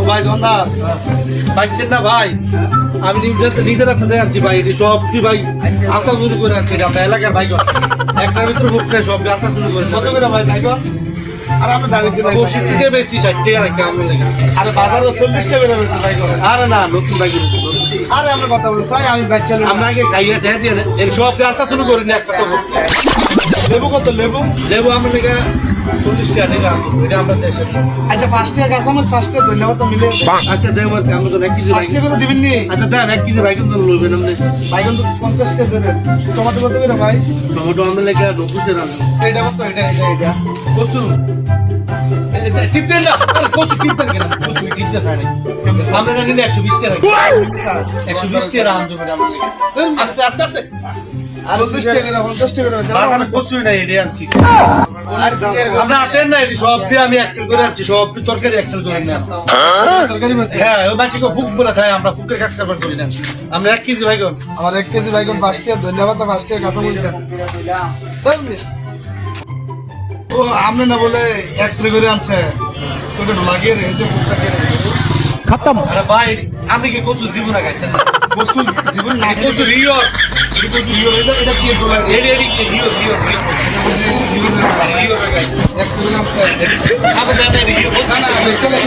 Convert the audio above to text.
ভাই দন্দা পাইছেন না ভাই আমি নিজের একটা আনছি ভাই এটি সব কি ভাই আলতা শুরু করে আনছি আমরা এলাকার ভাই একটার ভিতরে বুক নেই সব আলতা শুরু করে কত করে ভাই ভাই আর আমরা দাঁড়িয়ে দিলাম 60 টাকা বেশি 60 টাকা রাখি আমরা আরে বাজারে 40 টাকা বেড়ে গেছে ভাই আরে না নতুন ভাই আরে আমরা কথা বলতে চাই আমি বাচ্চা আমরা আগে খাইয়া চাই দিয়ে এই সব আলতা শুরু করে নি একটা তো লেবু কত লেবু লেবু আমরা থেকে 40 টাকা নিলাম এটা আমরা দেশে আচ্ছা 5 টাকা গাছ আমার 5 টাকা ধন্যবাদ তো মিলে আচ্ছা দেব আমরা তো 1 কেজি 5 টাকা করে দিবেন নি আচ্ছা দেন 1 কেজি বাইক তো লইবেন আপনি বাইগন তো 50 টাকা দেবেন টমেটো কত করে ভাই টমেটো আমরা লেগে 90 টাকা রাখবো এটা কত এটা কসু টিপতে না আরে কসু টিপতে কেন কসু টিপতে ছাড়ে সামনে না নিলে 120 টাকা 120 টাকা রাম দেবেন আমরা আস্তে আস্তে আস্তে আর 50 টাকা করে 50 টাকা করে বাজারে কসু না এডে আনছি আমরা আতেন না এটি সব আমি এক্সেল করে আনছি সব তরকারি এক্সেল করে না তরকারি মাছ হ্যাঁ ওই মাছি কো ফুক বলা থাকে আমরা ফুকের কাজ করবার করি না আমরা 1 কেজি ভাই আমার 1 কেজি বাইগন 5 টাকা ধন্যবাদ তো 5 টাকা কাঁচা মরিচ ও আমনে না বলে এক্সরে করে আনছে তোকে লাগিয়ে রে যে মুখটা কেটে খতম আরে ভাই আমি কি কসু জীবন গাইছেন বস্তু জীবন না কসু রিও কসু রিও এটা কি ডলার এডি রিও এক্সরে করে আনছে আবার দেন রিও না না চলে